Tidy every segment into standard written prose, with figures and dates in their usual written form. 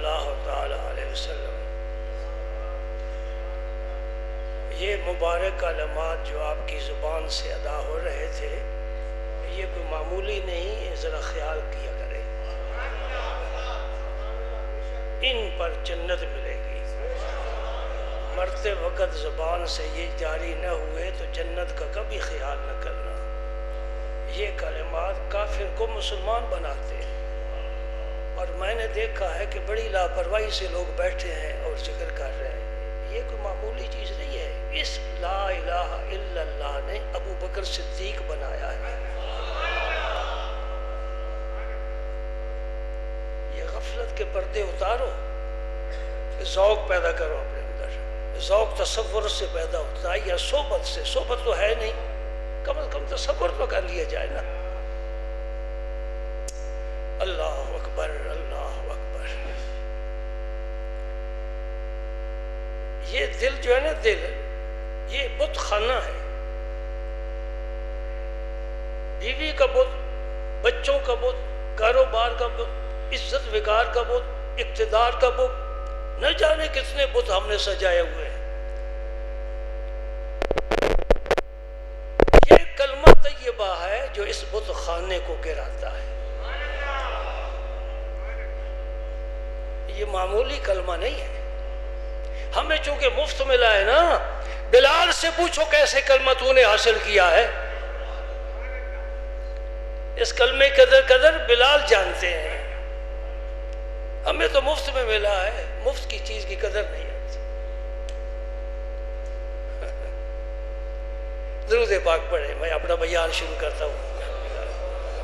اللہ تعالی علیہ وسلم، یہ مبارک کلمات جو آپ کی زبان سے ادا ہو رہے تھے، یہ کوئی معمولی نہیں ہے، ذرا خیال کیا کریں، ان پر جنت ملے گی۔ مرتے وقت زبان سے یہ جاری نہ ہوئے تو جنت کا کبھی خیال نہ کرنا۔ یہ کلمات کافر کو مسلمان بناتے ہیں، اور میں نے دیکھا ہے کہ بڑی لاپرواہی سے لوگ بیٹھے ہیں اور ذکر کر رہے ہیں۔ یہ کوئی معمولی چیز نہیں ہے، اس لا الہ الا اللہ نے ابو بکر صدیق بنایا ہے۔ یہ غفلت کے پردے اتارو، ذوق پیدا کرو اپنے اندر۔ ذوق تصور سے پیدا ہوتا ہے یا صحبت سے؟ صحبت تو ہے نہیں، کم از کم تصور تو کر لیا جائے نا۔ اللہ اکبر، اللہ اکبر۔ یہ دل جو ہے نا، دل یہ بت خانہ ہے، بیوی کا بت، بچوں کا بت، کاروبار کا بت، عزت وقار کا بت، اقتدار کا بت، نہ جانے کتنے بت ہم نے سجائے ہوئے ہیں۔ یہ کلمہ طیبہ ہے جو اس بت خانے کو گراتا ہے۔ یہ معمولی کلمہ نہیں ہے، ہمیں چونکہ مفت ملا ہے نا۔ بلال سے پوچھو کیسے کلمہ تو نے حاصل کیا ہے۔ اس کلمے قدر بلال جانتے ہیں، ہمیں تو مفت میں ملا ہے، مفت کی چیز کی قدر نہیں آتی۔ درود پاک پڑھیں، میں اپنا بیان شروع کرتا ہوں۔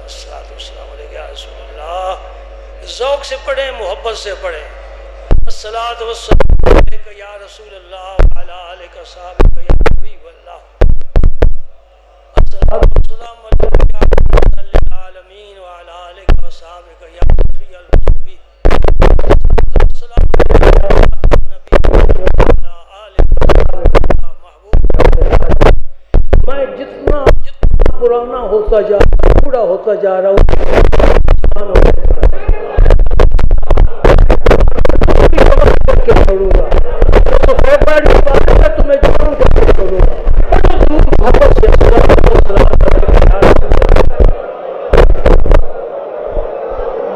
الصلاۃ والسلام علیک یا رسول اللہ۔ ذوق سے پڑھیں، محبت سے پڑھیں۔ الصلاۃ والسلام علیک یا رسول اللہ وعلی آلک وصحبہ یا حبیب اللہ۔ الصلاۃ والسلام علیک یا رحمۃ للعالمین وعلی آلک وصحبہ یا شفیع المذنبین۔ میں جتنا پرانا ہوتا جا رہا ہوں، بوڑھا ہوتا جا رہا ہوں، چھوڑوں گا تمہیں جان کر چھوڑوں گا۔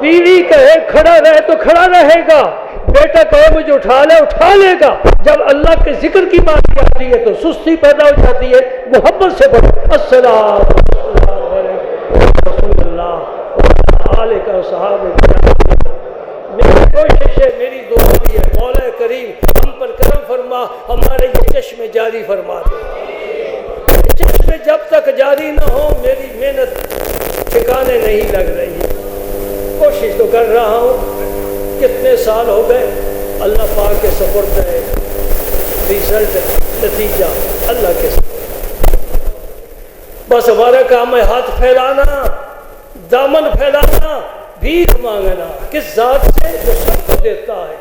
بیوی کہے کھڑا رہے تو کھڑا رہے گا، بیٹا کہے مجھے اٹھا لے گا۔ جب اللہ کے ذکر کی بات آتی ہے تو سستی پیدا ہو جاتی ہے۔ محبت سے پڑھو، السلام علیکم رسول اللہ علیہ وصحبہ۔ میری کوشش ہے، میری دعا بھی ہے، مولا کریم ہم پر کرم فرما، ہمارے یہ چشم جاری فرما دے۔ چشم جب تک جاری نہ ہو میری محنت ٹھکانے نہیں لگ رہی۔ کوشش تو کر رہا ہوں، کتنے سال ہو گئے، اللہ پاک کے سپرد ہے، ریزلٹ نتیجہ اللہ کے سپرد۔ بس ہمارا کام ہے ہاتھ پھیلانا، دامن پھیلانا، بھیک مانگنا۔ کس ذات سے؟ جو سب کو دیتا ہے،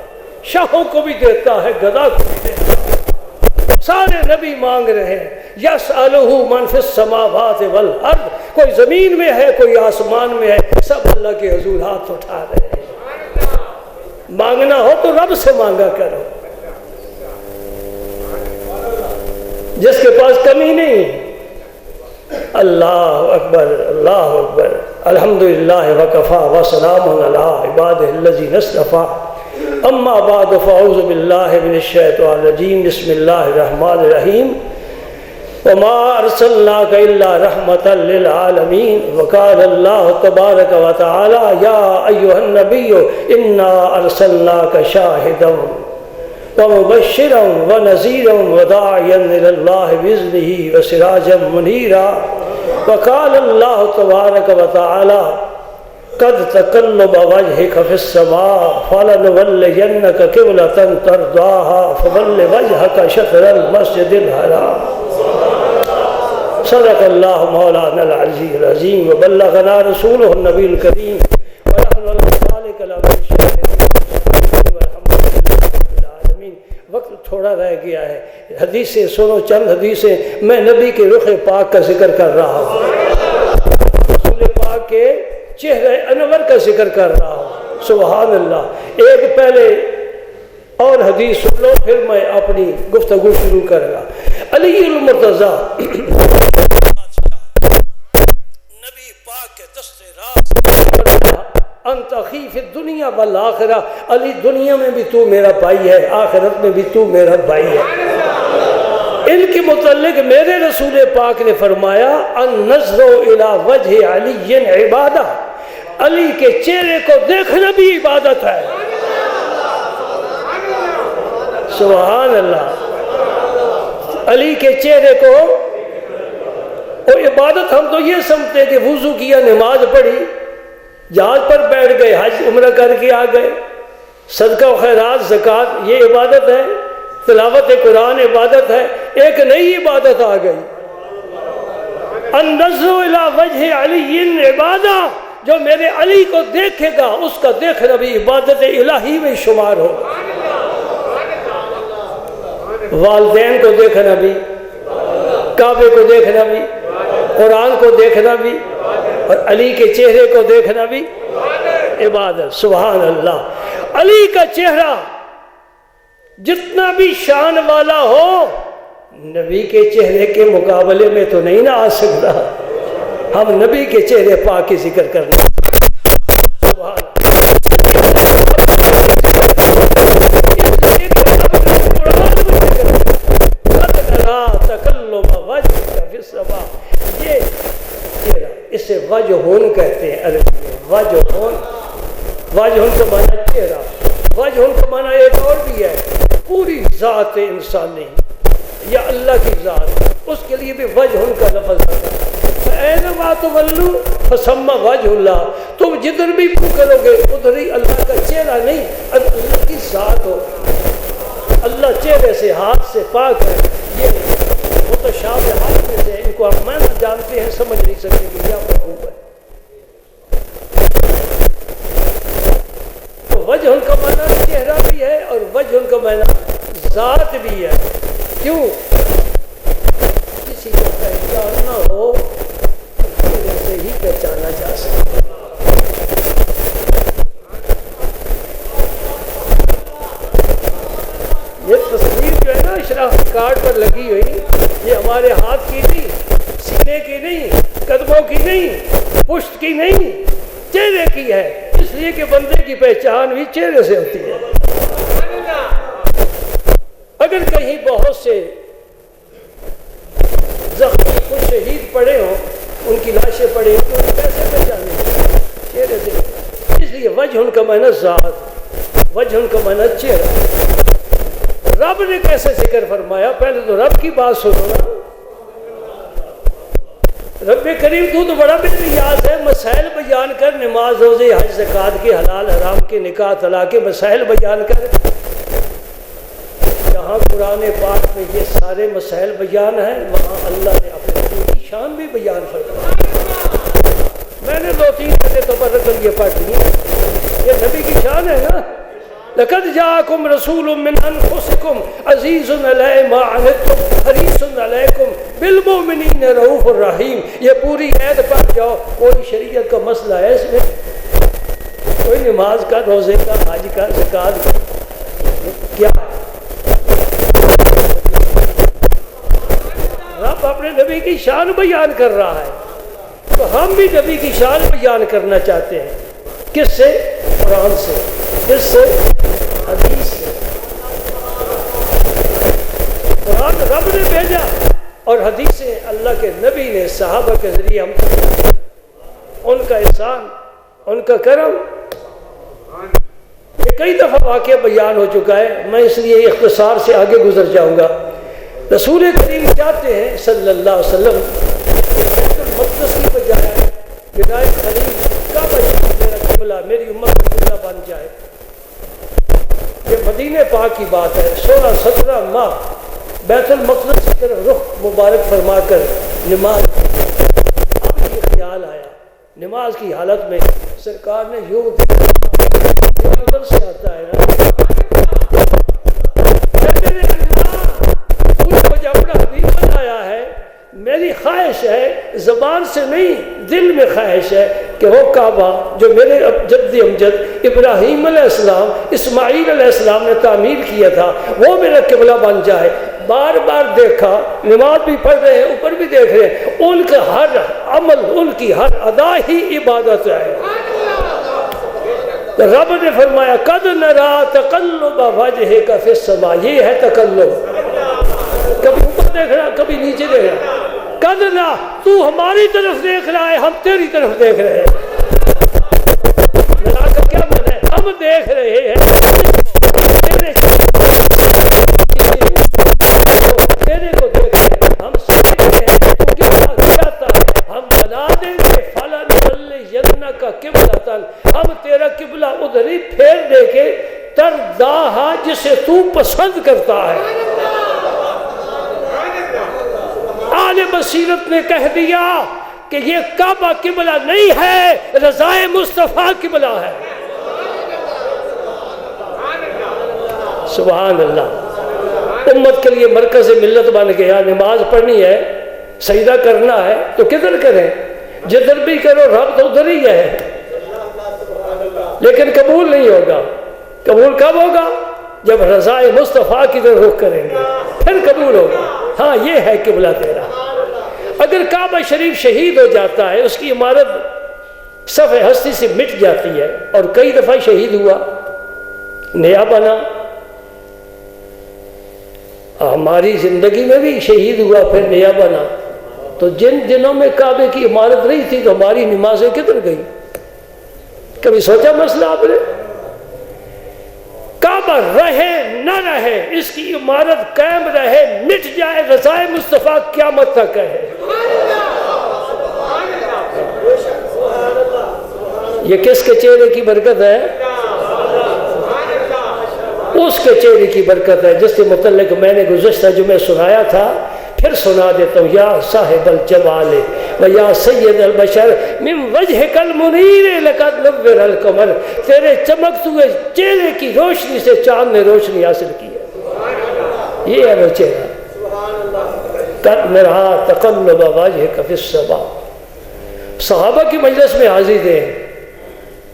شاہوں کو بھی دیتا ہے، گدھا کو بھی دیتا ہے۔ سارے نبی مانگ رہے ہیں، یسألہ من فی السماوات والارض۔ کوئی زمین میں ہے، کوئی آسمان میں ہے، سب اللہ کے حضور ہاتھ اٹھا رہے ہیں۔ مانگنا ہو تو رب سے مانگا کرو، جس کے پاس کمی نہیں۔ اللہ اکبر، اللہ اکبر، الحمدللہ وکفا وسلام علی عبادہ الذین اصطفیٰ۔ اما بعد فاعوذ باللہ من الشیطان الرجیم، بسم اللہ الرحمن الرحیم۔ وما ارسلناک الا رحمۃ للعالمین۔ وقال اللہ تبارک و تعالی یا ایھا النبی انا ارسلناک شاہدا ومبشرا ونذیرا وداعیا الی اللہ باذنہ وسراجا منیرا۔ وقال اللہ تبارک و تعالی قد تقلب وجهك في السماء فلنولينك قبلة ترضاها فول وجهك شطر المسجد الحرام۔ صدق اللہ مولانا العلی العظیم وبلغنا رسولہ النبی الکریم ونحن على ذلك لمن الشاہدین والحمد للہ رب العالمین۔ وقت تھوڑا رہ گیا ہے، حدیثیں سنو، چند حدیثیں۔ میں نبی کے رخ پاک کا ذکر کر رہا ہوں، رسول پاک کے چہرے انور کا ذکر کر رہا ہوں۔ سبحان اللہ۔ ایک پہلے اور حدیث سن لو پھر میں اپنی گفتگو شروع کروں گا۔ علی المرتضیٰ نبی پاک کے دست راز انت اخی فی الدنیا والآخرہ، علی دنیا میں بھی تو میرا بھائی ہے، آخرت میں بھی تو میرا بھائی ہے۔ ان کے متعلق میرے رسول پاک نے فرمایا النظر الی وجہ علی عبادہ، علی کے چہرے کو دیکھنا بھی عبادت ہے۔ سبحان اللہ، علی کے چہرے کو اور عبادت ہم تو یہ سمجھتے کہ وضو کیا، نماز پڑھی، جہاز پر بیٹھ گئے، حج عمرہ کر کے آ گئے، صدقہ و خیرات زکوٰۃ یہ عبادت ہے، تلاوت قرآن عبادت ہے۔ ایک نئی عبادت آ گئی، النظر الی وجہ علی عبادہ، جو میرے علی کو دیکھے گا اس کا دیکھنا بھی عبادت الہی میں شمار ہوگا۔ والدین کو دیکھنا بھی، کعبے کو دیکھنا بھی، قرآن کو دیکھنا بھی، اور علی کے چہرے کو دیکھنا بھی عبادت۔ سبحان اللہ، علی کا چہرہ جتنا بھی شان والا ہو نبی کے چہرے کے مقابلے میں تو نہیں نہ آ سکتا۔ ہم نبی کے چہرے پاک کی ذکر کرنا۔ اسے وجہون کہتے ہیں عربی میں، وجہون، وجہون کا معنی چہرہ، وجہون کا معنی ایک اور بھی ہے، پوری ذات انسانی یا اللہ کی ذات، اس کے لیے بھی وجہون کا لفظ ہے۔ اینما تولوا فثم وجہ اللہ، تم جدھر بھی منہ کرو گے ادھر ہی اللہ کا چہرہ نہیں، اللہ کی ذات ہو۔ اللہ چہرے سے ہاتھ سے پاک ہے، یہ متشابہات میں سے ان کو ہم معنی جانتے ہیں، سمجھ نہیں سکتے کہ کیا مفہوم ہے۔ تو وجہ ان کا معنی چہرہ بھی ہے اور وجہ ان کا معنی ذات بھی ہے۔ کیوں؟ کسی کو پہچاننا ہو چہرے سے ہی پہچانا جا سکتا۔ یہ تصویر جو ہے نا شناختی کارڈ پر لگی ہوئی، یہ ہمارے ہاتھ کی نہیں، سینے کی نہیں، قدموں کی نہیں، پشت کی نہیں، چہرے کی ہے، اس لیے کہ بندے کی پہچان بھی چہرے سے ہوتی ہے۔ اگر کہیں بہت سے زخمی کچھ شہید پڑے ہوں، ان کی لاشیں پڑے ہوں، تو کیسے پہچانے؟ چہرے سے۔ اس لیے وجہ ان کا معنی ذات، وجہ ان کا معنی چہرہ۔ رب نے کیسے ذکر فرمایا؟ پہلے تو رب کی بات سنو نا۔ رب کریم تو بڑا بے نیاز ہے، مسائل بیان کر، نماز روزے حج زکوٰۃ کے، حلال حرام کے، نکاح طلاق کے مسائل بیان کر۔ جہاں قرآن پاک میں یہ سارے مسائل بیان ہیں، وہاں اللہ نے اپنے نبی کی شان بھی بیان فرمائی۔ میں نے 2-3 جگہ تبرکن یہ پڑھ لی، یہ نبی کی شان ہے نا۔ لقد جاءکم رسول من انفسکم عزیز علیہ ما عنتم حریص علیکم بالمؤمنین رؤوف الرحیم۔ یہ پوری عید پڑھ جاؤ، کوئی شریعت کا مسئلہ ہے اس میں؟ کوئی نماز کا، روزے کا، حج کا، زکوٰۃ کا، کیا؟ رب اپنے نبی کی شان بیان کر رہا ہے، تو ہم بھی نبی کی شان بیان کرنا چاہتے ہیں۔ کس سے؟ قرآن سے۔ کس سے؟ حدیث سے۔ قرآن رب نے بھیجا اور حدیثیں اللہ کے نبی نے صحابہ کے ذریعے ہم کو، ان کا احسان، ان کا کرم، یہ کئی دفعہ واقعہ بیان ہو چکا ہے، میں اس لیے اختصار سے آگے گزر جاؤں گا۔ رسول کریم چاہتے ہیں صلی اللہ علیہ وسلم بیت المقدس کی بجائے بنائے خلیل کا بجائے میرا قبلہ، میری امت کا قبلہ بن جائے۔ یہ مدینہ پاک کی بات ہے، 16-17 ماہ بیت المقدس کی طرف رخ مبارک فرما کر نماز، اب یہ خیال آیا نماز کی حالت میں سرکار نے یوں ادھر سے آتا ہے نا، میرے اللہ مجھ کو جب اپنا حبیب بنایا ہے، میری خواہش ہے، زبان سے نہیں دل میں خواہش ہے کہ وہ کعبہ جو میرے جد امجد ابراہیم علیہ السلام اسماعیل علیہ السلام نے تعمیر کیا تھا وہ میرا قبلہ بن جائے۔ بار بار دیکھا، نماز بھی پڑھ رہے ہیں، اوپر بھی دیکھ رہے ہیں، ان کا ہر عمل، ان کی ہر ادا ہی عبادت ہے۔ رب نے فرمایا قد نرا تقلب وجہک فی السماء، یہ ہے تقلب، کبھی اوپر دیکھ رہا کبھی نیچے دیکھ رہا۔ قد نرا، تو ہماری طرف دیکھ رہا ہے، ہم تیری طرف دیکھ رہے ہیں۔ نرا کا کیا معنی ہے؟ ہم دیکھ رہے ہیں، تیرے کو دیکھ رہے ہیں، ہم سمجھ رہے ہیں تو کیا چاہتا ہے، ہم بنا دیں گے فَلَنُوَلِّيَنَّكَ قِبْلَةً، ہم تیرا قبلہ ادھر ہی پھیر دے کے ترضاہا، جسے تو پسند کرتا ہے۔ اہل بصیرت نے کہہ دیا کہ یہ کعبہ قبلہ نہیں ہے، رضائے مصطفیٰ قبلہ ہے۔ سبحان اللہ۔ امت کے لیے مرکز ملت بن گیا، نماز پڑھنی ہے، سجدہ کرنا ہے تو کدھر کریں؟ جدھر بھی کرو رب تو ادھر ہی ہے، لیکن قبول نہیں ہوگا۔ قبول کب ہوگا؟ جب رضائے مصطفیٰ کی طرف رخ کریں گے، پھر قبول ہوگا۔ ہاں یہ ہے قبلہ تیرا۔ اگر کعبہ شریف شہید ہو جاتا ہے، اس کی عمارت صفحہ ہستی سے مٹ جاتی ہے، اور کئی دفعہ شہید ہوا، نیا بنا، ہماری زندگی میں بھی شہید ہوا پھر نیا بنا، تو جن دنوں میں کعبے کی عمارت نہیں تھی تو ہماری نمازیں کدھر گئی؟ کبھی سوچا مسئلہ آپ نے؟ کعبہ رہے نہ رہے، اس کی عمارت قائم رہے مٹ جائے، رضائے مصطفیٰ قیامت تک ہے۔ یہ کس کے چہرے کی برکت ہے؟ اس کے چہرے کی برکت ہے جس کے متعلق میں نے گزشتہ جمعے سنایا تھا، پھر سنا دیتا ہوں۔ یا صاحب الجمال و یا سید البشر من وجہک المنیر لقد نور القمر، تیرے چمکتے ہوئے چہرے کی روشنی سے چاند نے روشنی حاصل کی ہے۔ یہ ہے وہ چہرہ۔ قد نرا تقلب وجہک فی السماء۔ صحابہ کی مجلس میں حاضر تھے،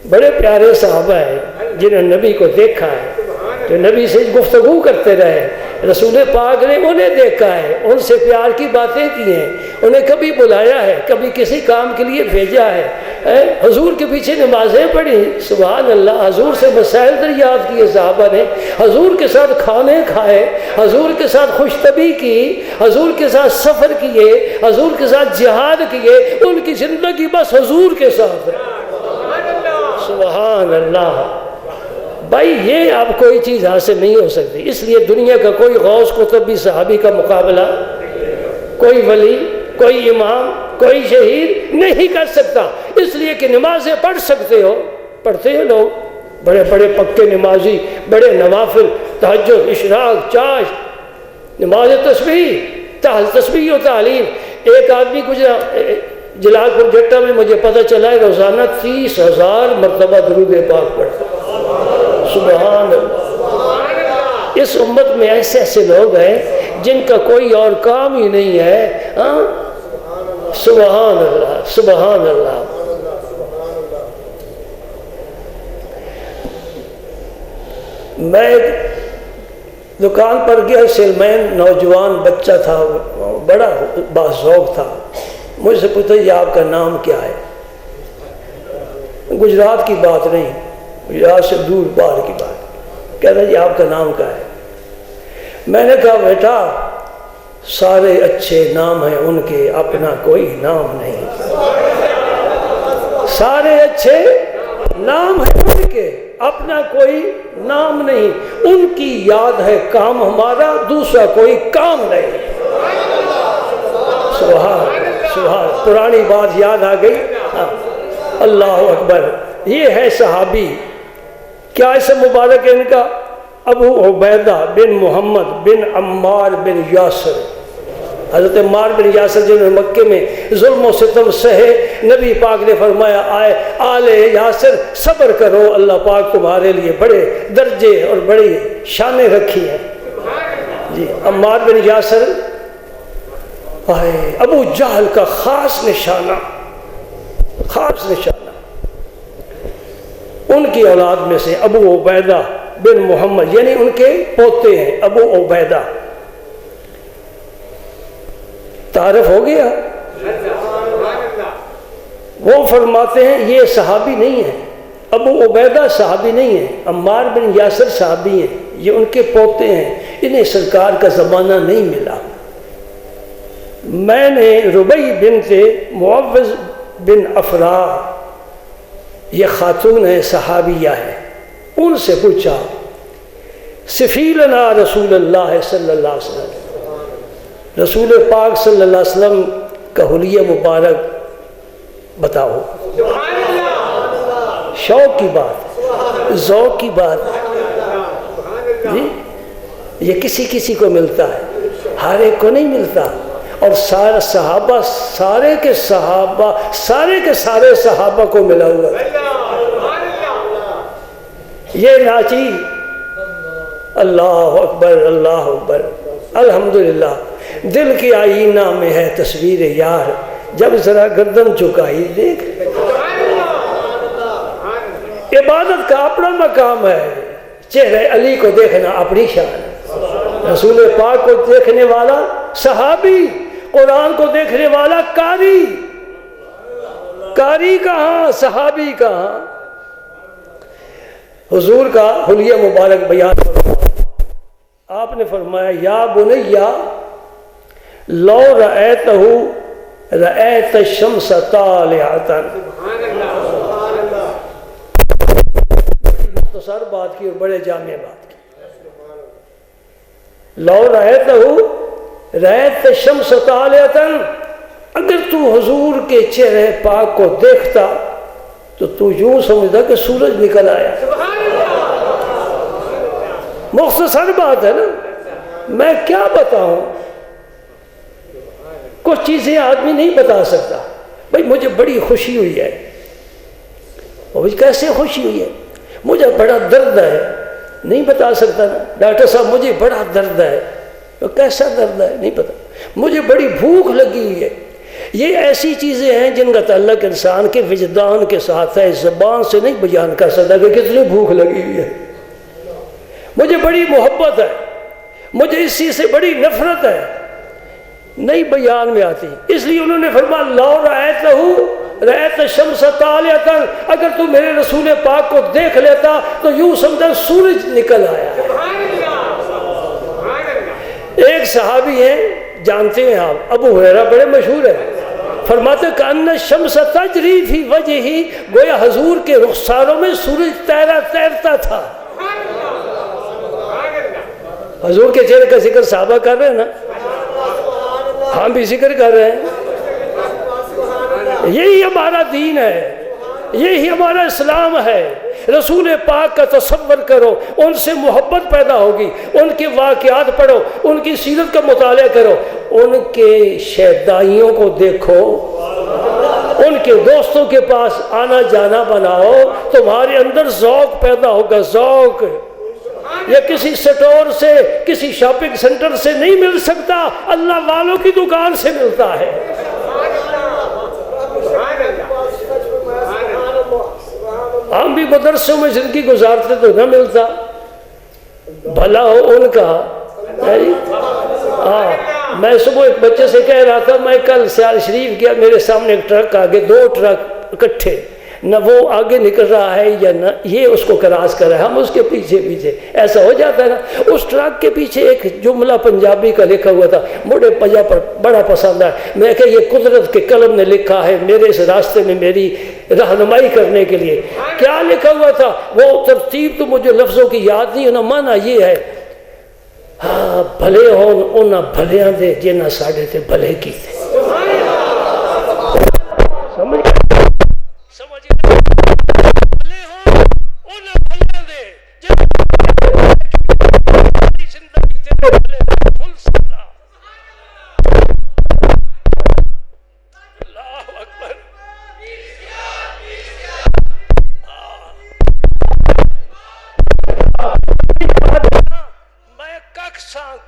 بڑے پیارے صحابہ ہیں جنہوں نے نبی کو دیکھا ہے، جو نبی سے گفتگو کرتے رہے، رسول پاک نے انہیں دیکھا ہے، ان سے پیار کی باتیں کی ہیں، انہیں کبھی بلایا ہے، کبھی کسی کام کے لیے بھیجا ہے، حضور کے پیچھے نمازیں پڑھی، سبحان اللہ، حضور سے مسائل دریافت کیے صحابہ نے، حضور کے ساتھ کھانے کھائے، حضور کے ساتھ خوش طبی کی، حضور کے ساتھ سفر کیے، حضور کے ساتھ جہاد کیے، ان کی زندگی بس حضور کے ساتھ ہے۔ سبحان اللہ۔ بھائی یہ اب کوئی چیز حاصل نہیں ہو سکتی، اس لیے دنیا کا کوئی غوث قطبی صحابی کا مقابلہ کوئی ولی، کوئی امام، کوئی شہید نہیں کر سکتا، اس لیے کہ نمازیں پڑھ سکتے ہو، پڑھتے ہو لوگ، بڑے بڑے پکے نمازی، بڑے نوافل، تہجد، اشراق، چاش، نماز تسبیح و تعلیم۔ ایک آدمی گزرا جلال پور جٹا میں، مجھے پتہ چلا ہے روزانہ 30,000 مرتبہ درود پاک پڑھتا۔ سبحان اللہ۔ اس امت میں ایسے ایسے لوگ ہیں جن کا کوئی اور کام ہی نہیں ہے۔ سبحان اللہ، سبحان اللہ۔ میں دکان پر گیا، سیلمین نوجوان بچہ تھا، بڑا باذوق تھا، مجھ سے پوچھا یہ آپ کا نام کیا ہے؟ گجرات کی بات نہیں، گجرات سے دور باہر کی بات، کہتا جی آپ کا نام کیا ہے؟ میں نے کہا بیٹا سارے اچھے نام ہیں ان کے، اپنا کوئی نام نہیں۔ سارے اچھے نام ہیں ان کے، اپنا کوئی نام نہیں، ان کی یاد ہے کام ہمارا، دوسرا کوئی کام نہیں۔ سبحان سبحان، پرانی بات یاد آ گئی۔ اللہ اکبر۔ یہ ہے صحابی، کیا اسم مبارک ہے ان کا؟ ابو عبیدہ بن محمد بن عمار بن یاسر۔ حضرت عمار بن یاسر جنہوں نے مکے میں ظلم و ستم سہے، نبی پاک نے فرمایا آئے آل یاسر صبر کرو، اللہ پاک تمہارے لیے بڑے درجے اور بڑی شانیں رکھی ہیں۔ جی عمار بن یاسر ابو جہل کا خاص نشانہ، خاص نشانہ۔ ان کی اولاد میں سے ابو عبیدہ بن محمد، یعنی ان کے پوتے ہیں ابو عبیدہ۔ تعارف ہو گیا؟ وہ فرماتے ہیں یہ صحابی نہیں ہے، ابو عبیدہ صحابی نہیں ہے، عمار بن یاسر صحابی ہیں، یہ ان کے پوتے ہیں، انہیں سرکار کا زمانہ نہیں ملا۔ میں نے ربیع بنت معوذ بن افراء، یہ خاتون ہے، صحابیہ ہے، ان سے پوچھا سفیلنا رسول اللہ صلی اللہ علیہ وسلم، رسول پاک صلی اللہ علیہ وسلم کا حلیہ مبارک بتاؤ۔ شوق کی بات، ذوق کی بات جی، یہ کسی کسی کو ملتا ہے، ہر ایک کو نہیں ملتا۔ اور سارے صحابہ، سارے کے سارے صحابہ کو ملا ہوا ہے۔ یہ ناچی اللہ اکبر اللہ اکبر الحمدللہ، دل کی آئینہ میں ہے تصویر یار، جب ذرا گردن چکائی دیکھ۔ عبادت کا اپنا مقام ہے، چہرے علی کو دیکھنا اپنی شان، رسول پاک کو دیکھنے والا صحابی، قرآن کو دیکھنے والا قاری، قاری کہاں صحابی کہاں۔ حضور کا حلیہ مبارک بیان فرمایا، آپ نے فرمایا یا بنیا لو رأیتہ رأیت الشمس طالعۃ۔ مختصر بات کی اور بڑے جامع بات کی۔ لو رأیتہ رأیت الشمس طالعۃ، اگر تو حضور کے چہرے پاک کو دیکھتا تو یوں سمجھتا کہ سورج نکل آیا۔ مختصر بات ہے نا، میں کیا بتاؤں، کچھ چیزیں آدمی نہیں بتا سکتا۔ بھائی مجھے بڑی خوشی ہوئی ہے، وہ کیسے خوشی ہوئی ہے، مجھے بڑا درد ہے، نہیں بتا سکتا نا۔ ڈاکٹر صاحب مجھے بڑا درد ہے، تو کیسا درد ہے نہیں پتا۔ مجھے بڑی بھوک لگی ہوئی ہے، یہ ایسی چیزیں ہیں جن کا تعلق انسان کے وجدان کے ساتھ ہے، زبان سے نہیں بیان کر سکتا کہ کتنی بھوک لگی ہوئی ہے۔ مجھے بڑی محبت ہے، مجھے اس چیز سے بڑی نفرت ہے، نہیں بیان میں آتی۔ اس لیے انہوں نے فرمایا لو رأیتہ رأیت الشمس طالعۃ، اگر تو میرے رسول پاک کو دیکھ لیتا تو یوں سمجھتا سورج نکل آیا ہے۔ ایک صحابی ہیں، جانتے ہیں آپ، ابو ہریرہ، بڑے مشہور ہیں، فرماتے کہ ان الشمس تجری فی وجہہ، گویا حضور کے رخساروں میں سورج تیرتا تھا۔ حضور کے چہرے کا ذکر صحابہ کر رہے ہیں نا، ہم بھی ذکر کر رہے ہیں۔ یہی ہمارا دین ہے، یہی ہمارا اسلام ہے۔ رسول پاک کا تصور کرو، ان سے محبت پیدا ہوگی، ان کے واقعات پڑھو، ان کی سیرت کا مطالعہ کرو، ان کے شیدائیوں کو دیکھو، ان کے دوستوں کے پاس آنا جانا بناؤ، تمہارے اندر ذوق پیدا ہوگا۔ ذوق یہ کسی سٹور سے، کسی شاپنگ سینٹر سے نہیں مل سکتا، اللہ والوں کی دکان سے ملتا ہے۔ ہم بھی مدرسوں میں زندگی گزارتے تو نہ ملتا، بھلا ہو ان کا۔ ہاں، میں صبح ایک بچے سے کہہ رہا تھا، میں کل سیال شریف گیا، میرے سامنے ایک ٹرک آگے، 2 ٹرک اکٹھے، نہ وہ آگے نکل رہا ہے یا نہ یہ اس کو کراس کر رہا ہے، ہم اس کے پیچھے پیچھے، ایسا ہو جاتا ہے نا۔ اس ٹرک کے پیچھے ایک جملہ پنجابی کا لکھا ہوا تھا، مجھے بڑا پسند ہے، میں کہ یہ قدرت کے قلم نے لکھا ہے میرے اس راستے میں میری رہنمائی کرنے کے لیے۔ کیا لکھا ہوا تھا وہ ترتیب تو مجھے لفظوں کی یاد نہیں ہے، نہ معنی یہ ہے، ہاں بھلے ہون انہاں بھلیاں دے جنہاں ساڈے تے بھلے کیتے۔ سمجھ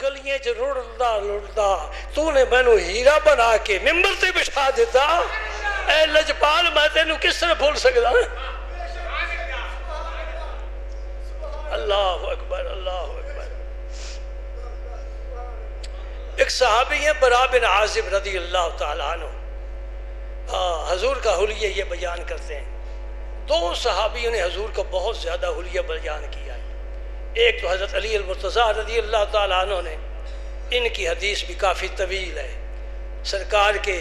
گلیاں رڑدا لڑدا تو نے مینو ہیرا بنا کے ممبر تے بٹھا دیتا، اے لجپال میں تینوں کس طرح بھول سکدا۔ اللہ اکبر اللہ اکبر۔ ایک صحابی ہیں برا بن عازب رضی اللہ تعالیٰ عنہ، حضور کا حلیہ یہ بیان کرتے ہیں۔ دو صحابیوں نے حضور کا بہت زیادہ حلیہ بیان کیا ہے۔ ایک تو حضرت علی المرتضیٰ رضی اللہ تعالیٰ عنہ نے، ان کی حدیث بھی کافی طویل ہے، سرکار کے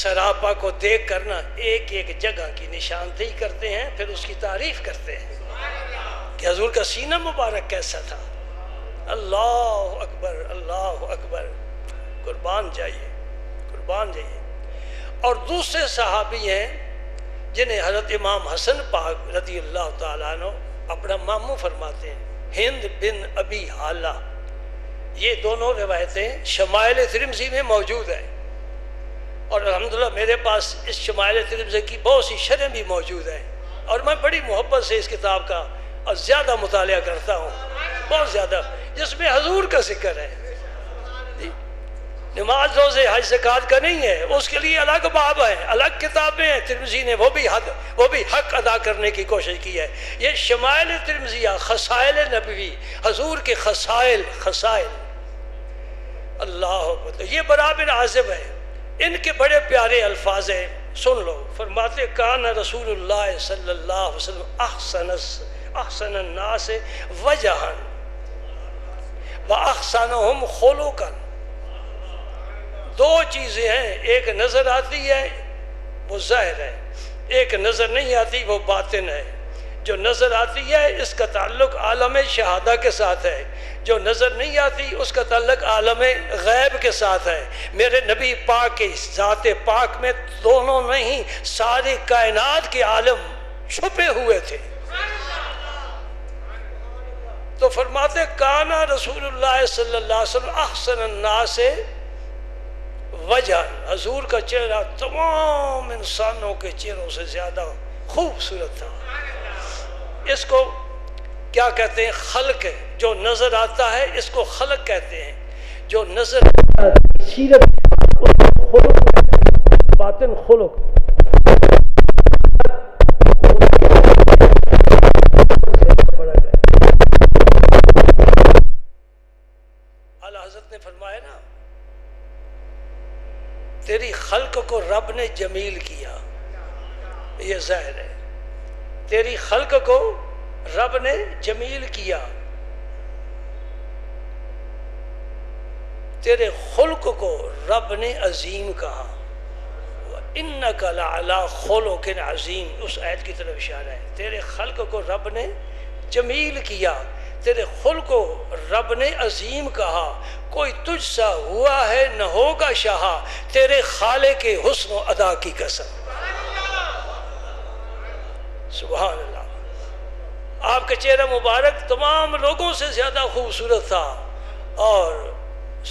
سراپا کو دیکھ کر نا ایک ایک جگہ کی نشاندہی کرتے ہیں، پھر اس کی تعریف کرتے ہیں کہ حضور کا سینہ مبارک کیسا تھا۔ اللہ اکبر اللہ اکبر، قربان جائیے قربان جائیے۔ اور دوسرے صحابی ہیں جنہیں حضرت امام حسن پاک رضی اللہ تعالیٰ عنہ اپنا ماموں فرماتے ہیں، ہند بن ابی حالہ۔ یہ دونوں روایتیں شمائل ترمذی میں موجود ہیں، اور الحمدللہ میرے پاس اس شمائل ترمذی کی بہت سی شرح بھی موجود ہیں، اور میں بڑی محبت سے اس کتاب کا اور زیادہ مطالعہ کرتا ہوں، بہت زیادہ، جس میں حضور کا ذکر ہے۔ نماز روزے حج زکوٰۃ کا نہیں ہے، اس کے لیے الگ باب ہے، الگ کتابیں ہیں۔ ترمذی نے وہ بھی حق ادا کرنے کی کوشش کی ہے۔ یہ شمائل ترمذیہ، خصائل نبوی، حضور کے خصائل اللہ اکبر۔ یہ برا بن عازب ہے، ان کے بڑے پیارے الفاظ ہیں، سن لو۔ فرماتے کان رسول اللہ صلی اللہ علیہ وسلم احسن الناس وجہا واحسنہم خلقا۔ دو چیزیں ہیں، ایک نظر آتی ہے وہ ظاہر ہے، ایک نظر نہیں آتی وہ باطن ہے۔ جو نظر آتی ہے اس کا تعلق عالم شہادہ کے ساتھ ہے، جو نظر نہیں آتی اس کا تعلق عالم غیب کے ساتھ ہے۔ میرے نبی پاک کے ذات پاک میں دونوں نہیں، ساری کائنات کے عالم چھپے ہوئے تھے۔ تو فرماتے کانا رسول اللہ صلی اللہ علیہ وسلم احسن الناس وجہ، حضور کا چہرہ تمام انسانوں کے چہروں سے زیادہ خوبصورت تھا۔ اس کو کیا کہتے ہیں؟ خلق ہے، جو نظر آتا ہے اس کو خلق کہتے ہیں، جو نظر سیرت خلق، باطن خلق۔ اعلیٰ حضرت نے فرمایا نا، تیری خلق کو رب نے جمیل کیا، یہ ظاہر ہے، تیری خلق کو رب نے جمیل کیا، تیرے خلق کو رب نے عظیم کہا۔ اِنَّكَ لَعَلَىٰ خُلُقٍ عَظِيمٍ، اس آیت کی طرف اشارہ ہے۔ تیرے خلق کو رب نے جمیل کیا، تیرے خلق کو رب نے عظیم کہا۔ کوئی تجھ سا ہوا ہے نہ ہوگا شاہ، تیرے خالق کے حسن و ادا کی قسم۔ سبحان اللہ۔ آپ کا چہرہ مبارک تمام لوگوں سے زیادہ خوبصورت تھا، اور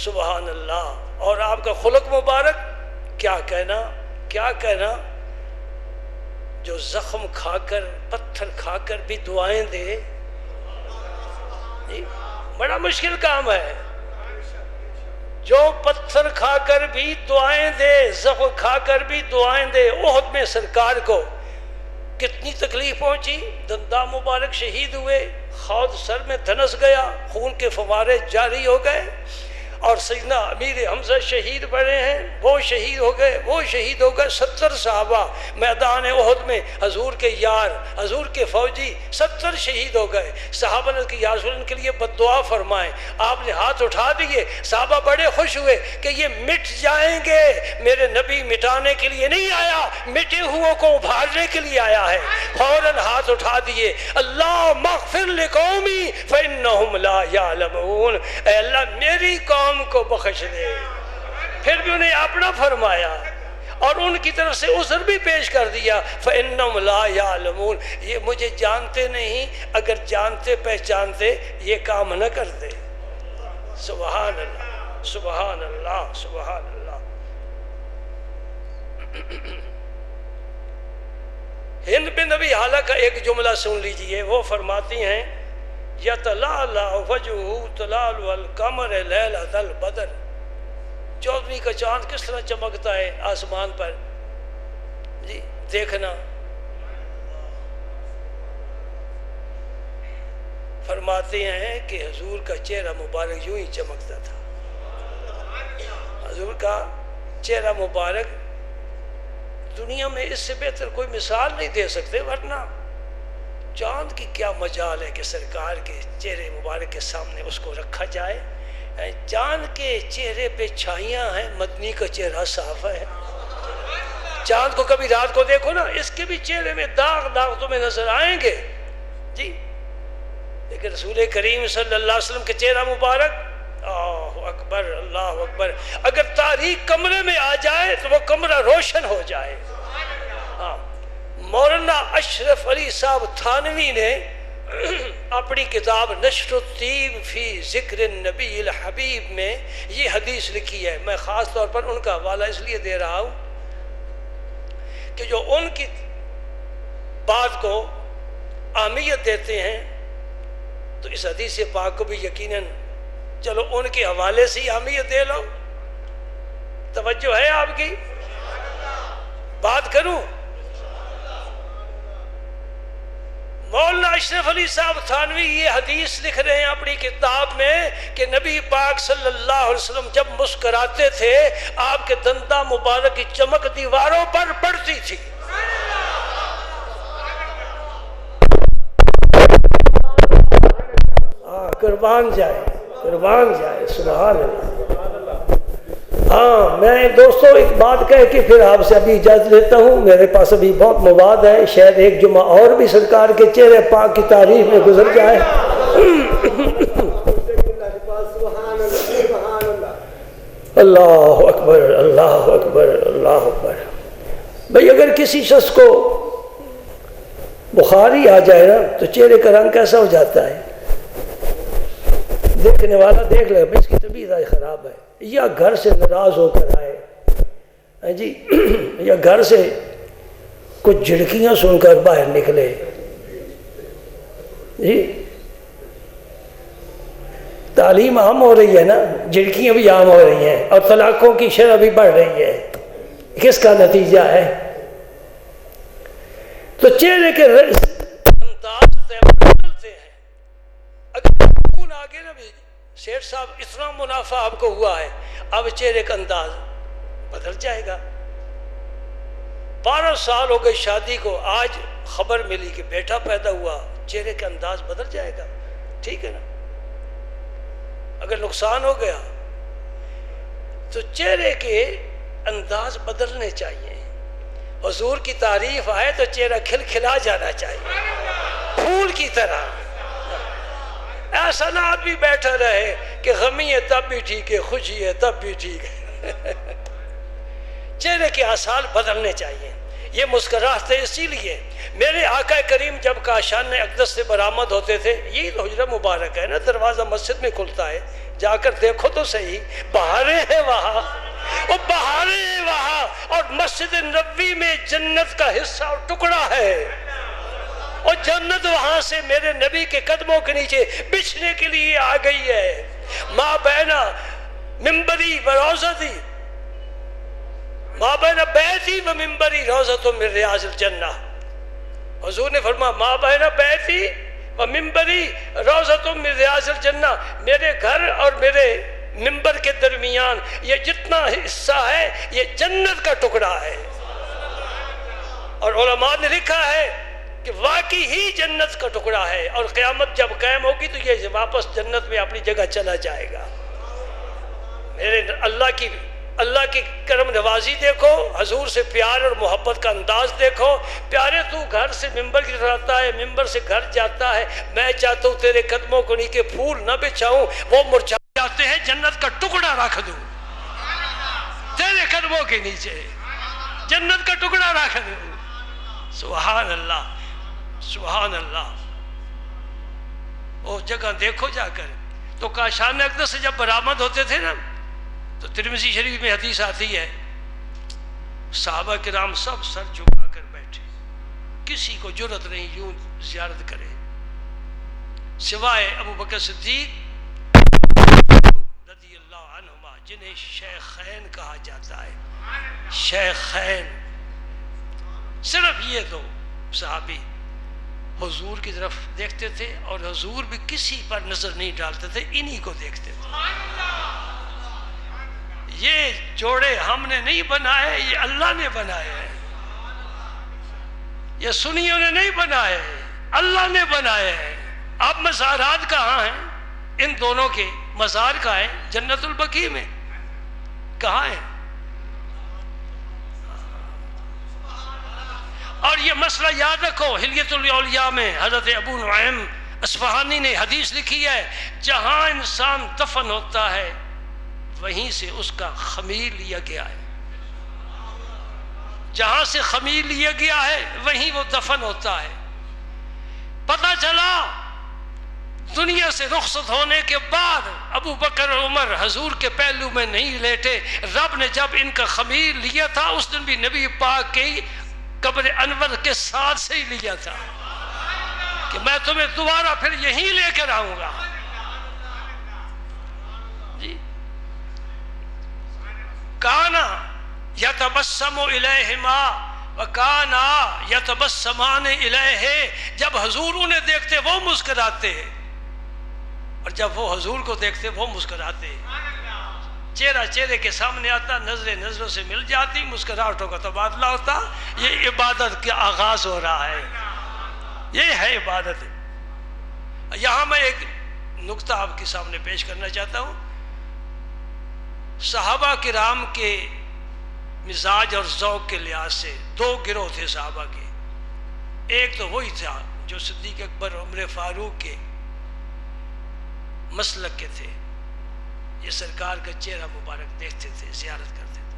سبحان اللہ، اور آپ کا خلق مبارک کیا کہنا کیا کہنا، جو زخم کھا کر پتھر کھا کر بھی دعائیں دے، بڑا مشکل کام ہے۔ جو پتھر کھا کر بھی دعائیں دے، زخم کھا کر بھی دعائیں دے۔ احد میں سرکار کو کتنی تکلیف پہنچی، دنداں مبارک شہید ہوئے، خود سر میں دھنس گیا، خون کے فوارے جاری ہو گئے، اور سیدنا امیر حمزہ شہید بنے ہیں، وہ شہید ہو گئے، وہ شہید ہو گئے۔ 70 صحابہ میدان احد میں حضور کے یار، حضور کے فوجی 70 شہید ہو گئے۔ صحابہ نے کہ یا رسول اللہ کے لیے بد دعا فرمائیں، آپ نے ہاتھ اٹھا دیے۔ صحابہ بڑے خوش ہوئے کہ یہ مٹ جائیں گے، میرے نبی مٹانے کے لیے نہیں آیا، مٹے ہوئے کو ابھارنے کے لیے آیا ہے۔ فوراً ہاتھ اٹھا دیے، اللہ مغفر لقومی فإنہم لا یعلمون، اے اللہ میری قوم کو بخش دے۔ پھر بھی انہیں اپنا فرمایا اور ان کی طرف سے عذر بھی پیش کر دیا، فإنہم لا یعلمون، یہ مجھے جانتے نہیں، اگر جانتے پہچانتے یہ کام نہ کرتے۔ سبحان اللہ سبحان اللہ سبحان اللہ۔ ہند بن ابی حالہ کا ایک جملہ سن لیجئے، وہ فرماتی ہیں یتلالہ وجہہ تلال القمر لیلۃ البدر، 14ویں کا چاند کس طرح چمکتا ہے آسمان پر، جی دیکھنا۔ فرماتے ہیں کہ حضور کا چہرہ مبارک یوں ہی چمکتا تھا. حضور کا چہرہ مبارک دنیا میں اس سے بہتر کوئی مثال نہیں دے سکتے، ورنہ چاند کی کیا مجال ہے کہ سرکار کے چہرے مبارک کے سامنے اس کو رکھا جائے. چاند کے چہرے پہ چھائیاں ہیں، مدنی کا چہرہ صاف ہے. چاند کو کبھی رات کو دیکھو نا، اس کے بھی چہرے میں داغ داغ تمہیں نظر آئیں گے جی، لیکن رسول کریم صلی اللہ علیہ وسلم کے چہرہ مبارک، اللہ اکبر اللہ اکبر، اگر تاریک کمرے میں آ جائے تو وہ کمرہ روشن ہو جائے. ہاں، مولانا اشرف علی صاحب تھانوی نے اپنی کتاب نشر الطیب فی ذکر النبی الحبیب میں یہ حدیث لکھی ہے. میں خاص طور پر ان کا حوالہ اس لیے دے رہا ہوں کہ جو ان کی بات کو اہمیت دیتے ہیں تو اس حدیث پاک کو بھی یقیناً چلو ان کے حوالے سے ہی اہمیت دے لو. توجہ ہے آپ کی؟ بات کروں. مولانا اشرف علی صاحب تھانوی یہ حدیث لکھ رہے ہیں اپنی کتاب میں کہ نبی پاک صلی اللہ علیہ وسلم جب مسکراتے تھے آپ کے دنداں مبارک کی چمک دیواروں پر پڑتی تھی. قربان جائے قربان جائے، سبحان اللہ. ہاں، میں دوستوں ایک بات کہہ کے پھر آپ سے ابھی اجازت لیتا ہوں. میرے پاس ابھی بہت مواد ہے، شاید ایک جمعہ اور بھی سرکار کے چہرے پاک کی تعریف میں گزر جائے. اللہ اکبر اللہ اکبر اللہ اکبر. بھئی اگر کسی شخص کو بخاری آ جائے نا تو چہرے کا رنگ کیسا ہو جاتا ہے؟ دیکھنے والا دیکھ لے اس کی طبیعت خراب ہے، یا گھر سے ناراض ہو کر آئے جی، یا گھر سے کچھ جھڑکیاں سن کر باہر نکلے جی. تعلیم عام ہو رہی ہے نا، جھڑکیاں بھی عام ہو رہی ہیں اور طلاقوں کی شرح بھی بڑھ رہی ہے. کس کا نتیجہ ہے؟ تو چہرے کے انداز بدلتے ہیں. اگر خون آگے نا بھی شیخ صاحب اتنا منافع آپ کو ہوا ہے، اب چہرے کا انداز بدل جائے گا. 12 سال ہو گئے شادی کو، آج خبر ملی کہ بیٹا پیدا ہوا، چہرے کا انداز بدل جائے گا. ٹھیک ہے نا؟ اگر نقصان ہو گیا تو چہرے کے انداز بدلنے چاہیے. حضور کی تعریف آئے تو چہرہ کھل کھلا جانا چاہیے، پھول کی طرح. ایسا نہ آدمی بیٹھا رہے کہ غمی ہے تب بھی ٹھیک ہے، خوشی ہے تب بھی ٹھیک ہے. چہرے کے آثار بدلنے چاہیے. یہ مسکراہٹ اسی لیے میرے آقا کریم جب کاشان اقدس سے برآمد ہوتے تھے، یہی تو حجرہ مبارک ہے نا، دروازہ مسجد میں کھلتا ہے، جا کر دیکھو تو صحیح، بہاریں ہیں وہاں، اور بہاریں ہیں وہاں، اور مسجد نبوی میں جنت کا حصہ اور ٹکڑا ہے، اور جنت وہاں سے میرے نبی کے قدموں کے نیچے بچھنے کے لیے آ گئی ہے. ما بین منبری و روضتی، ما بین بیتی و منبری روضۃ من ریاض الجنہ. حضور نے فرمایا ما بین بیتی و منبری روضۃ من ریاض الجنہ، میرے گھر اور میرے منبر کے درمیان یہ جتنا حصہ ہے یہ جنت کا ٹکڑا ہے. اور علماء نے لکھا ہے کہ واقعی ہی جنت کا ٹکڑا ہے، اور قیامت جب قائم ہوگی تو یہ واپس جنت میں اپنی جگہ چلا جائے گا. میرے اللہ کی کرم نوازی دیکھو، حضور سے پیار اور محبت کا انداز دیکھو. پیارے تو گھر سے ممبر کی طرف آتا ہے، ممبر سے گھر جاتا ہے، میں چاہتا ہوں تیرے قدموں کو نیچے پھول نہ بچھاؤں، وہ مرجھا جاتے ہیں، جنت کا ٹکڑا رکھ دوں تیرے قدموں کے نیچے، جنت کا ٹکڑا رکھ دوں. سبحان اللہ سبحان اللہ. وہ جگہ دیکھو جا کر. تو کاشان اقدس سے جب برآمد ہوتے تھے نا تو ترمذی شریف میں حدیث آتی ہے، صحابہ کرام سب سر جھکا کر بیٹھے، کسی کو جرأت نہیں یوں زیارت کرے سوائے ابو بکر صدیق رضی اللہ عنہما، جنہیں شیخین کہا جاتا ہے. شیخین صرف یہ دو صحابی حضور کی طرف دیکھتے تھے اور حضور بھی کسی پر نظر نہیں ڈالتے تھے، انہی کو دیکھتے تھے۔ یہ جوڑے ہم نے نہیں بنائے، یہ اللہ نے بنائے ہیں، یہ سنیوں نے نہیں بنائے، اللہ نے بنائے ہیں۔ اب مزارات کہاں ہیں ان دونوں کے؟ مزار کہاں ہیں؟ جنت البقیع میں، کہاں ہیں؟ اور یہ مسئلہ یاد رکھو، حلیۃ الاولیاء میں حضرت ابو نعیم اصفہانی نے حدیث لکھی ہے، جہاں انسان دفن ہوتا ہے وہیں سے اس کا خمیر لیا گیا ہے، جہاں سے خمیر لیا گیا ہے وہیں وہ دفن ہوتا ہے۔ پتہ چلا دنیا سے رخصت ہونے کے بعد ابو بکر اور عمر حضور کے پہلو میں نہیں لیٹے، رب نے جب ان کا خمیر لیا تھا اس دن بھی نبی پاک کی قبر انور کے ساتھ سے ہی لیا تھا کہ میں تمہیں دوبارہ پھر یہیں لے کر آؤں گا۔ جی کانا یتبسم الیہما وکانا یتبسمان الیہ، جب حضور انہیں دیکھتے وہ مسکراتے اور جب وہ حضور کو دیکھتے وہ مسکراتے، چہرہ چہرے کے سامنے آتا، نظریں نظروں سے مل جاتی، مسکراہٹوں کا تبادلہ ہوتا۔ یہ عبادت کا آغاز ہو رہا ہے، یہ ہے عبادت۔ یہاں میں ایک نقطہ آپ کے سامنے پیش کرنا چاہتا ہوں۔ صحابہ کرام کے مزاج اور ذوق کے لحاظ سے دو گروہ تھے صحابہ کے۔ ایک تو وہی تھا جو صدیق اکبر اور عمر فاروق کے مسلک کے تھے، یہ سرکار کا چہرہ مبارک دیکھتے تھے، زیارت کرتے تھے۔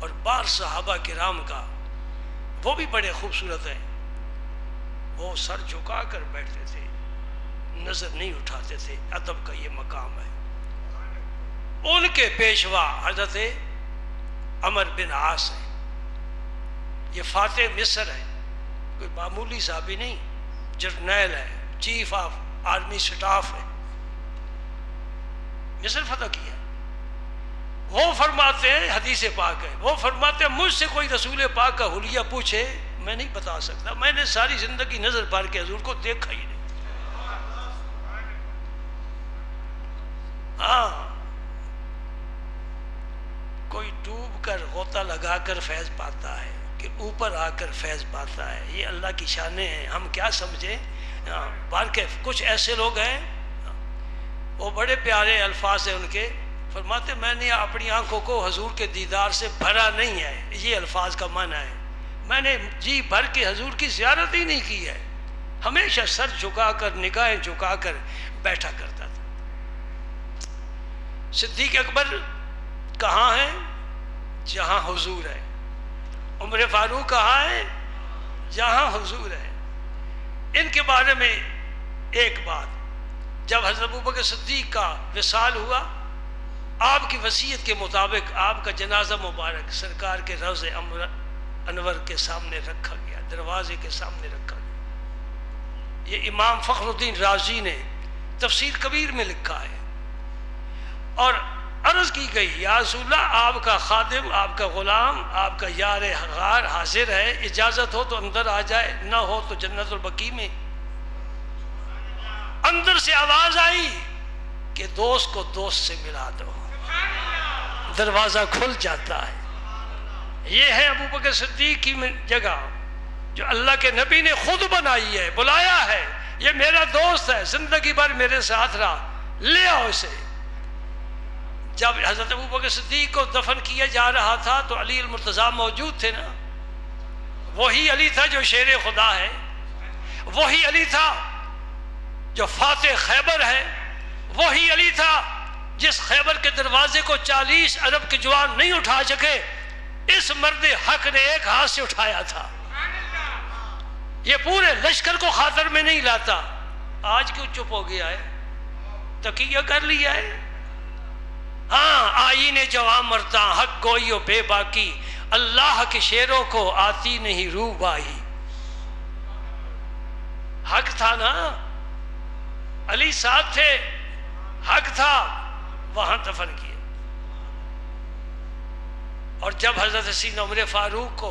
اور بعض صحابہ کرام کا وہ بھی بڑے خوبصورت ہیں، وہ سر جھکا کر بیٹھتے تھے، نظر نہیں اٹھاتے تھے، ادب کا یہ مقام ہے۔ ان کے پیشوا حضرت عمر بن عاص ہیں، یہ فاتح مصر ہے، کوئی معمولی صحابی نہیں، جرنیل ہے، چیف آف آرمی سٹاف ہے، مصر فتح کیا۔ وہ فرماتے ہیں، حدیث پاک ہے، وہ فرماتے ہیں مجھ سے کوئی رسول پاک کا حلیہ پوچھے میں نہیں بتا سکتا، میں نے ساری زندگی نظر بھر کے حضور کو دیکھا ہی نہیں۔ ہاں کوئی ڈوب کر غوطہ لگا کر فیض پاتا ہے کہ اوپر آ کر فیض پاتا ہے، یہ اللہ کی شانیں ہیں، ہم کیا سمجھیں۔ بلکہ کچھ ایسے لوگ ہیں، وہ بڑے پیارے الفاظ ہیں ان کے، فرماتے میں نے اپنی آنکھوں کو حضور کے دیدار سے بھرا نہیں ہے، یہ الفاظ کا معنی ہے، میں نے جی بھر کے حضور کی زیارت ہی نہیں کی ہے، ہمیشہ سر جھکا کر نگاہیں جھکا کر بیٹھا کرتا تھا۔ صدیق اکبر کہاں ہے؟ جہاں حضور ہے۔ عمر فاروق کہاں ہے؟ جہاں حضور ہے۔ ان کے بارے میں ایک بات، جب حضرت ابوبکر صدیق کا وصال ہوا، آپ کی وصیت کے مطابق آپ کا جنازہ مبارک سرکار کے روضہ انور کے سامنے رکھا گیا، دروازے کے سامنے رکھا گیا۔ یہ امام فخر الدین رازی نے تفسیر کبیر میں لکھا ہے۔ اور عرض کی گئی یا رسول اللہ آپ کا خادم، آپ کا غلام، آپ کا یار غار حاضر ہے، اجازت ہو تو اندر آ جائے، نہ ہو تو جنت البقیع میں۔ اندر سے آواز آئی کہ دوست کو دوست سے ملا دو، دروازہ کھل جاتا ہے۔ یہ ہے ابوبکر صدیق کی جگہ جو اللہ کے نبی نے خود بنائی ہے، بلایا ہے، یہ میرا دوست ہے، زندگی بھر میرے ساتھ رہا، لے آؤ اسے۔ جب حضرت ابوبکر صدیق کو دفن کیا جا رہا تھا تو علی المرتضیٰ موجود تھے نا، وہی علی تھا جو شیر خدا ہے، وہی علی تھا جو فاتح خیبر ہے، وہی علی تھا جس خیبر کے دروازے کو 40 عرب کے جوان نہیں اٹھا سکے، اس مرد حق نے ایک ہاتھ سے اٹھایا تھا۔ یہ پورے لشکر کو خاطر میں نہیں لاتا، آج کیوں چپ ہو گیا ہے؟ تقیہ کر لیا ہے؟ ہاں آئین جوان مرتا حق گوئی و بے باکی، اللہ کے شیروں کو آتی نہیں روح بائی۔ حق تھا نا، علی صاحب تھے، حق تھا، وہاں دفن کیا۔ اور جب حضرت سیدنا عمر فاروق کو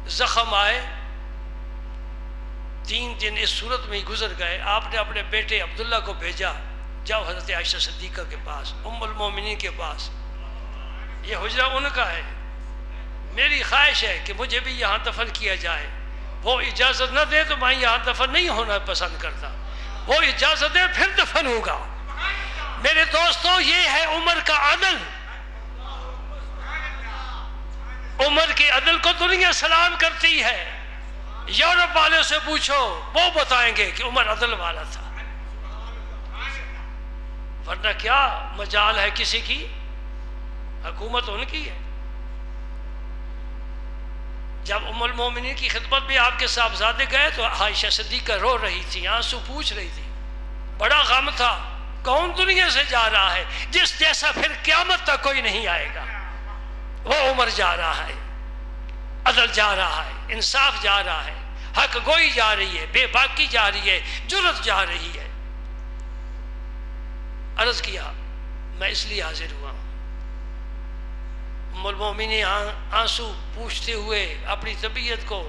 زخم آئے 3 دن اس صورت میں ہی گزر گئے. آپ نے اپنے بیٹے عبداللہ کو بھیجا، جاؤ حضرت عائشہ صدیقہ کے پاس، ام المومنین کے پاس، یہ حجرہ ان کا ہے، میری خواہش ہے کہ مجھے بھی یہاں دفن کیا جائے. وہ اجازت نہ دے تو میں یہاں دفن نہیں ہونا پسند کرتا، وہ اجازت دے پھر دفن ہوگا. میرے دوستو، یہ ہے عمر کا عدل. عمر کے عدل کو دنیا سلام کرتی ہے. یورپ والے سے پوچھو، وہ بتائیں گے کہ عمر عدل والا تھا. ورنہ کیا مجال ہے کسی کی؟ حکومت ان کی ہے. جب ام المومنین کی خدمت میں آپ کے صاحبزادے گئے تو عائشہ صدیقہ رو رہی تھی، آنسو پوچھ رہی تھی، بڑا غم تھا. کون دنیا سے جا رہا ہے جس جیسا پھر قیامت تک کوئی نہیں آئے گا؟ وہ عمر جا رہا ہے، عدل جا رہا ہے، انصاف جا رہا ہے، حق گوئی جا رہی ہے، بے باکی جا رہی ہے، جرت جا رہی ہے. عرض کیا میں اس لیے حاضر ہوا ہوں. ام المومنین آنسو پوچھتے ہوئے اپنی طبیعت کو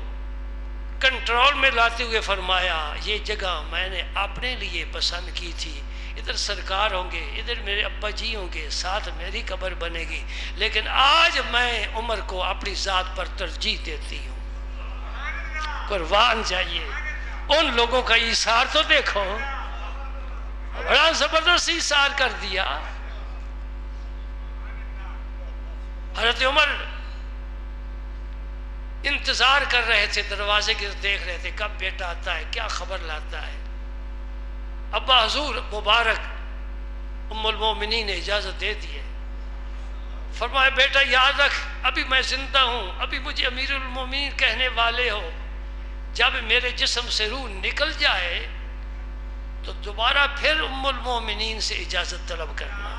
کنٹرول میں لاتے ہوئے فرمایا، یہ جگہ میں نے اپنے لیے پسند کی تھی، ادھر سرکار ہوں گے، ادھر میرے ابا جی ہوں گے، ساتھ میری قبر بنے گی، لیکن آج میں عمر کو اپنی ذات پر ترجیح دیتی ہوں. قربان جائیے. ان لوگوں کا ایثار تو دیکھو، بڑا زبردست ایثار کر دیا. حضرت عمر انتظار کر رہے تھے، دروازے کی دیکھ رہے تھے کب بیٹا آتا ہے، کیا خبر لاتا ہے. ابا حضور مبارک ام المومنین نے اجازت دے دی ہے. فرمایا بیٹا یاد رکھ، ابھی میں زندہ ہوں، ابھی مجھے امیر المومنین کہنے والے ہو، جب میرے جسم سے روح نکل جائے تو دوبارہ پھر ام المومنین سے اجازت طلب کرنا.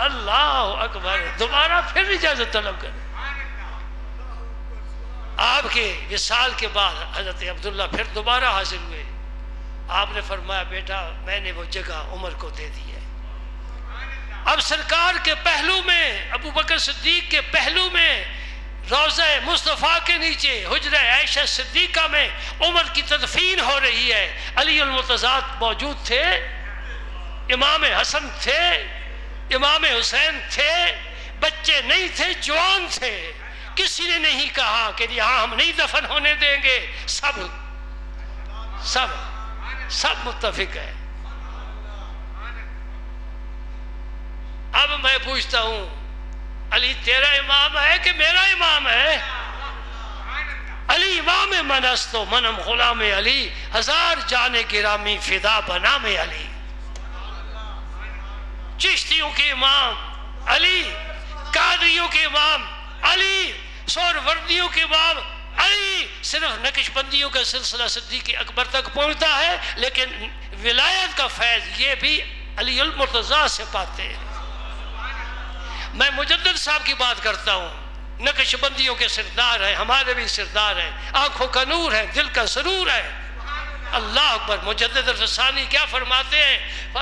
اللہ اکبر، دوبارہ پھر اجازت طلب کرنا. آپ کے وصال کے بعد حضرت عبداللہ پھر دوبارہ حاضر ہوئے. آپ نے فرمایا بیٹا میں نے وہ جگہ عمر کو دے دی ہے. اب سرکار کے پہلو میں، ابو بکر صدیق کے پہلو میں، روضہ مصطفیٰ کے نیچے حجرہ عائشہ صدیقہ میں عمر کی تدفین ہو رہی ہے. علی المرتضیٰ موجود تھے، امام حسن تھے، امام حسین تھے، بچے نہیں تھے، جوان تھے. کسی نے نہیں کہا کہ یہاں ہم نہیں دفن ہونے دیں گے. سب سب سب متفق ہے. اب میں پوچھتا ہوں، علی تیرا امام ہے کہ میرا امام ہے؟ علی امام من است و منم غلام علی، ہزار جان گرامی فدا بنام علی. چشتیوں کے امام علی، قادریوں کے امام علی، سہروردیوں کے امام علی. صرف نقش بندیوں کا سلسلہ صدیق اکبر تک پہنچتا ہے، لیکن ولایت کا فیض یہ بھی علی المرتضیٰ سے پاتے ہیں. میں مجدد صاحب کی بات کرتا ہوں، نقش بندیوں کے سردار ہیں، ہمارے بھی سردار ہیں، آنکھوں کا نور ہے، دل کا سرور ہے. اللہ اکبر. مجدد الفسانی کیا فرماتے ہیں؟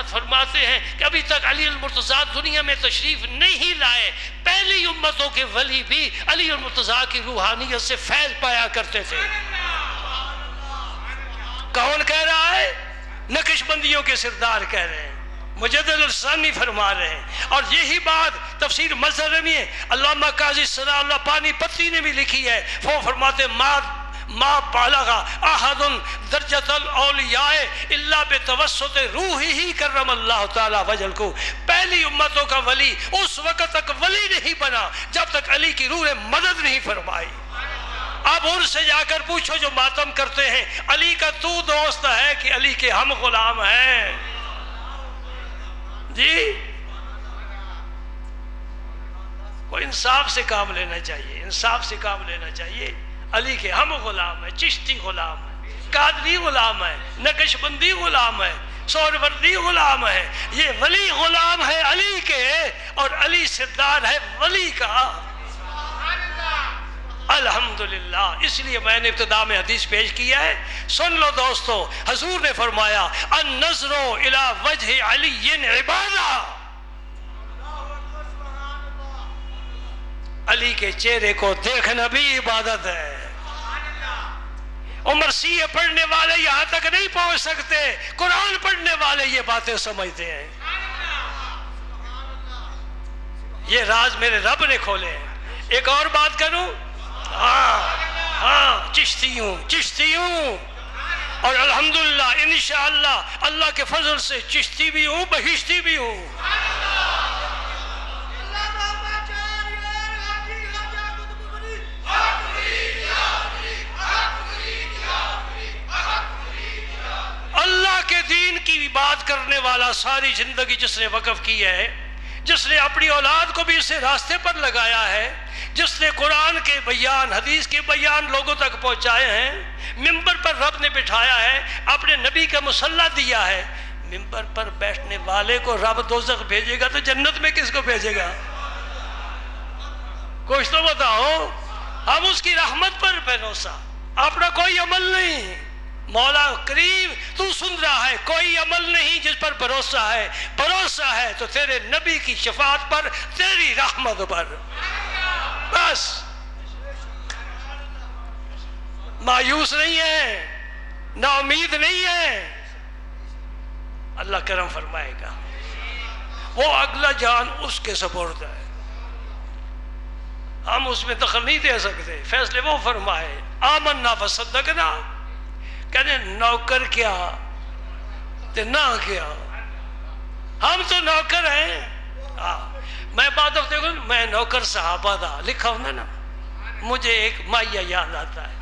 فرماتے ہیں کہ ابھی تک علی المرتضیٰ دنیا میں تشریف نہیں لائے، پہلی امتوں کے ولی بھی علی المرتضیٰ کی روحانیت سے فیض پایا کرتے تھے. کون کہہ رہا ہے؟ نقش بندیوں کے سردار کہہ رہے ہیں، مجدد الفسانی فرما رہے ہیں. اور یہی بات تفسیر مظہر میں علامہ قاضی ثناء اللہ پانی پتی نے بھی لکھی ہے. وہ فرماتے ما بالغ احد درجۃ الاولیاء الا بتوسط روحہ کرم اللہ تعالی وجل کو. پہلی امتوں کا ولی اس وقت تک ولی نہیں بنا جب تک علی کی روح نے مدد نہیں فرمائی. اب ان سے جا کر پوچھو جو ماتم کرتے ہیں، علی کا تو دوست ہے کہ علی کے ہم غلام ہیں؟ جی کوئی انصاف سے کام لینا چاہیے، انصاف سے کام لینا چاہیے. علی کے ہم غلام ہیں، چشتی غلام ہے، قادری غلام ہے، نقش بندی غلام ہے، سہروردی غلام ہے. یہ ولی غلام ہے علی کے، اور علی سردار ہے ولی کا. الحمدللہ. اس لیے میں نے ابتدا میں حدیث پیش کیا ہے، سن لو دوستو. حضور نے فرمایا النظر الی وجہ علی عبادہ. علی کے چہرے کو دیکھنا بھی عبادت ہے. عمر سی پڑھنے والے یہاں تک نہیں پہنچ سکتے، قرآن پڑھنے والے یہ باتیں سمجھتے ہیں۔ یہ راز میرے رب نے کھولے ہیں۔ ایک اور بات کروں، ہاں چشتی ہوں اور الحمدللہ انشاءاللہ اللہ کے فضل سے چشتی بھی ہوں، بہشتی بھی ہوں۔ اللہ کے دین کی بات کرنے والا ساری زندگی جس نے وقف کی ہے، جس نے اپنی اولاد کو بھی اسے راستے پر لگایا ہے، جس نے قرآن کے بیان، حدیث کے بیان لوگوں تک پہنچائے ہیں، ممبر پر رب نے بٹھایا ہے، اپنے نبی کا مصلی دیا ہے، ممبر پر بیٹھنے والے کو رب دوزخ بھیجے گا تو جنت میں کس کو بھیجے گا؟ کچھ تو بتاؤ۔ ہم اس کی رحمت پر بھروسہ، اپنا کوئی عمل نہیں۔ مولا کریم تو سن رہا ہے، کوئی عمل نہیں جس پر بھروسہ ہے، بھروسہ ہے تو تیرے نبی کی شفاعت پر، تیری رحمت پر، بس۔ مایوس نہیں ہے، نا امید نہیں ہے، اللہ کرم فرمائے گا۔ وہ اگلا جان اس کے سپرد ہے، ہم اس میں دخل نہیں دے سکتے، فیصلے وہ فرمائے۔ آمنا وصدقنا، کہنے نوکر کیا تے نہ کیا، ہم تو نوکر ہیں۔ میں بات دیکھو، میں نوکر صحابہ دا لکھا ہوں نا، مجھے ایک مائیہ یاد آتا ہے۔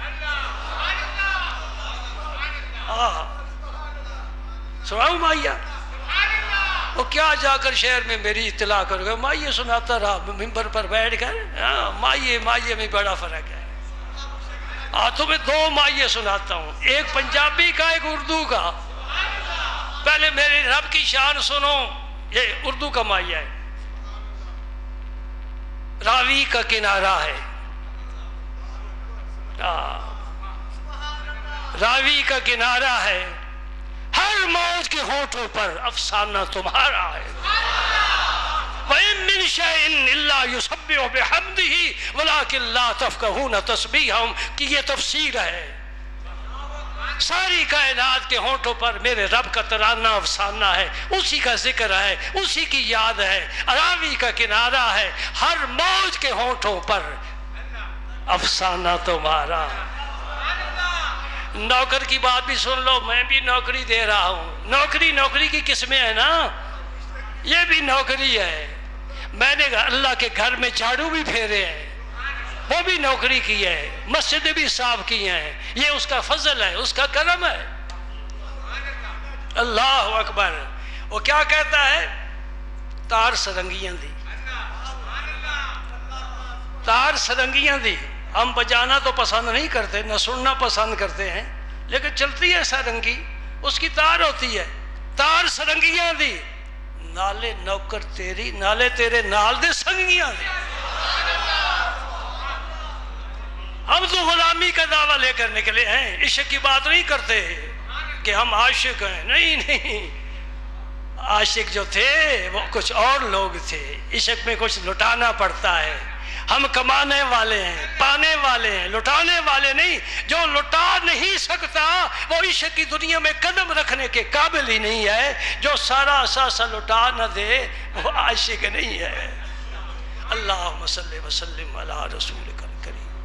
سناؤں مائیہ؟ وہ کیا جا کر شہر میں میری اطلاع کر گئے، مائیہ سناتا رہا ممبر پر بیٹھ کر۔ مائیہ میں بڑا فرق ہے۔ تمہیں دو مائیے سناتا ہوں، ایک پنجابی کا، ایک اردو کا۔ پہلے میرے رب کی شان سنو، یہ اردو کا مائیہ ہے۔ راوی کا کنارہ ہے، راوی کا کنارہ ہے، ہر موج کے ہونٹوں پر افسانہ تمہارا ہے۔ وَإِن مِّن شَيْءٍ إِلَّا يُسَبِّحُ بِحَمْدِهِ وَلَٰكِن لَّا تَفْقَهُونَ تَسْبِيحَهُمْ کی یہ تفسیر ہے۔ ساری کائنات کے ہونٹوں پر میرے رب کا ترانہ افسانہ ہے، اسی کا ذکر ہے، اسی کی یاد ہے۔ راوی کا کنارہ ہے، ہر موج کے ہونٹوں پر افسانہ تمہارا۔ نوکر کی بات بھی سن لو، میں بھی نوکری دے رہا ہوں۔ نوکری کی قسمیں ہیں نا، یہ بھی نوکری ہے۔ میں نے اللہ کے گھر میں جھاڑو بھی پھیرے ہیں، وہ بھی نوکری کی ہے، مسجدیں بھی صاف کی ہیں، یہ اس کا فضل ہے، اس کا کرم ہے۔ اللہ اکبر۔ وہ کیا کہتا ہے؟ تار سرنگیاں دی، تار سرنگیاں دی۔ ہم بجانا تو پسند نہیں کرتے، نہ سننا پسند کرتے ہیں، لیکن چلتی ہے سرنگی، اس کی تار ہوتی ہے۔ تار سرنگیاں دی، نالے نوکر تیری، نالے تیرے نال دے سنگیاں دی۔ ہم تو غلامی کا دعویٰ لے کر نکلے ہیں، عشق کی بات نہیں کرتے کہ ہم عاشق ہیں، نہیں۔ عاشق جو تھے وہ کچھ اور لوگ تھے، عشق میں کچھ لٹانا پڑتا ہے۔ ہم کمانے والے ہیں، پانے والے ہیں، لٹانے والے نہیں۔ جو لٹا نہیں سکتا وہ عشق کی دنیا میں قدم رکھنے کے قابل ہی نہیں ہے۔ جو سارا اثاثہ لٹا نہ دے وہ عاشق نہیں ہے۔ اللہم صلی وسلم علی رسولک الکریم۔